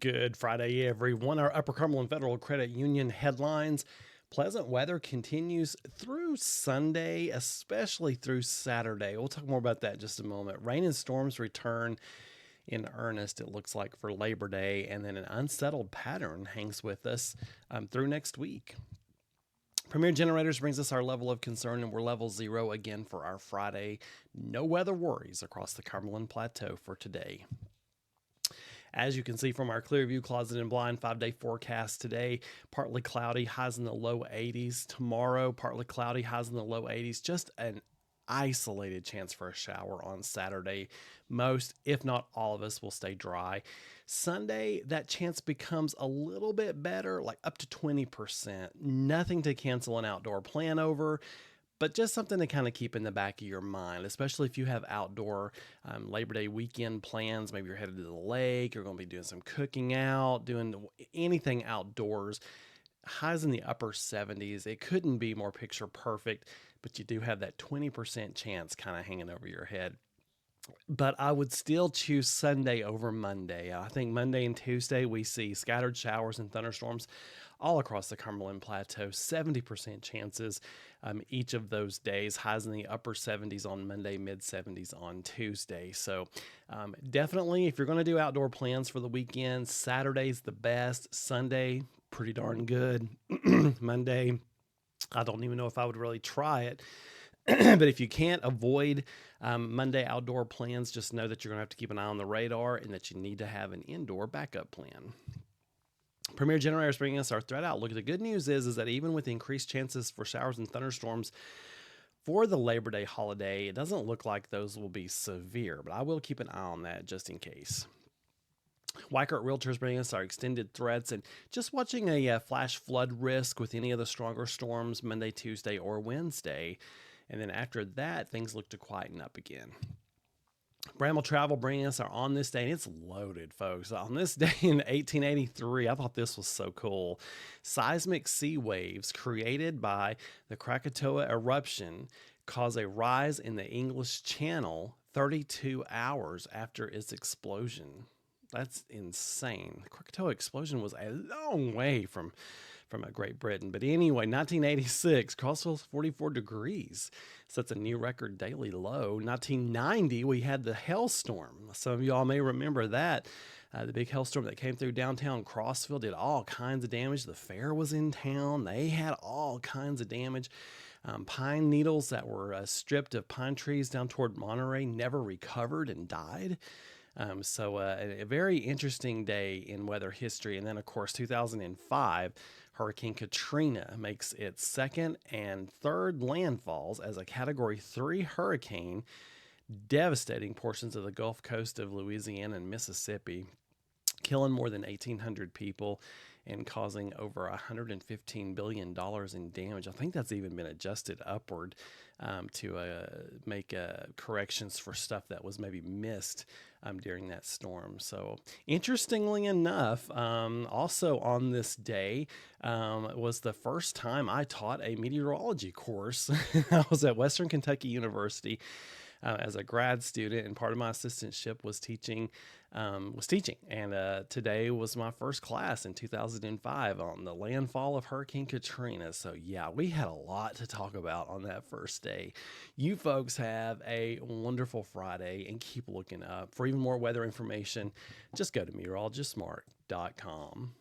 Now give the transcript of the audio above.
Good Friday, everyone. Our Upper Cumberland Federal Credit Union headlines. Pleasant weather continues through Sunday, especially through Saturday. We'll talk more about that in just a moment. Rain and storms return in earnest, it looks like, for Labor Day, and then an unsettled pattern hangs with us through next week. Premier Generators brings us our level of concern, and we're level 0 again for our Friday. No weather worries across the Cumberland Plateau for today. As you can see from our Clearview Closet and Blind 5-day forecast today, partly cloudy, highs in the low 80s. Tomorrow, partly cloudy, highs in the low 80s. Just an isolated chance for a shower on Saturday. Most, if not all of us, will stay dry. Sunday, that chance becomes a little bit better, like up to 20%. Nothing to cancel an outdoor plan over, but just something to kind of keep in the back of your mind, especially if you have outdoor Labor Day weekend plans. Maybe you're headed to the lake, you're going to be doing some cooking out, doing anything outdoors. Highs in the upper 70s. It couldn't be more picture perfect, but you do have that 20% chance kind of hanging over your head. But I would still choose Sunday over Monday. I think Monday and Tuesday we see scattered showers and thunderstorms all across the Cumberland Plateau. 70% chances each of those days. Highs in the upper 70s on Monday, mid 70s on Tuesday. So definitely, if you're going to do outdoor plans for the weekend, Saturday's the best. Sunday, pretty darn good. Monday, I don't even know if I would really try it. But if you can't avoid Monday outdoor plans, just know that you're going to have to keep an eye on the radar and that you need to have an indoor backup plan. Premier Generators bringing us our threat outlook. The good news is that even with increased chances for showers and thunderstorms for the Labor Day holiday, it doesn't look like those will be severe, but I will keep an eye on that just in case. Weichert Realtors bringing us our extended threats and just watching a flash flood risk with any of the stronger storms Monday, Tuesday, or Wednesday. And then after that, things look to quieten up again. Bramble Travel bringing us our On This Day, and it's loaded, folks. On this day in 1883, I thought this was so cool. Seismic sea waves created by the Krakatoa eruption cause a rise in the English Channel 32 hours after its explosion. That's insane. The Krakatoa explosion was a long way from Great Britain. But anyway, 1986, Crossville's 44 degrees. Sets a new record daily low. 1990, we had the hailstorm. Some of y'all may remember that. The big hailstorm that came through downtown Crossville did all kinds of damage. The fair was in town. They had all kinds of damage. Pine needles that were stripped of pine trees down toward Monterey never recovered and died. So a very interesting day in weather history. And then, of course, 2005, Hurricane Katrina makes its second and third landfalls as a Category 3 hurricane, devastating portions of the Gulf Coast of Louisiana and Mississippi, killing more than 1,800 people and causing over $115 billion in damage. I think that's even been adjusted upward to make corrections for stuff that was maybe missed during that storm. So interestingly enough, also on this day was the first time I taught a meteorology course. I was at Western Kentucky University as a grad student, and part of my assistantship was teaching. And today was my first class in 2005 on the landfall of Hurricane Katrina. So yeah, we had a lot to talk about on that first day. You folks have a wonderful Friday and keep looking up. For even more weather information, just go to meteorologistsmart.com.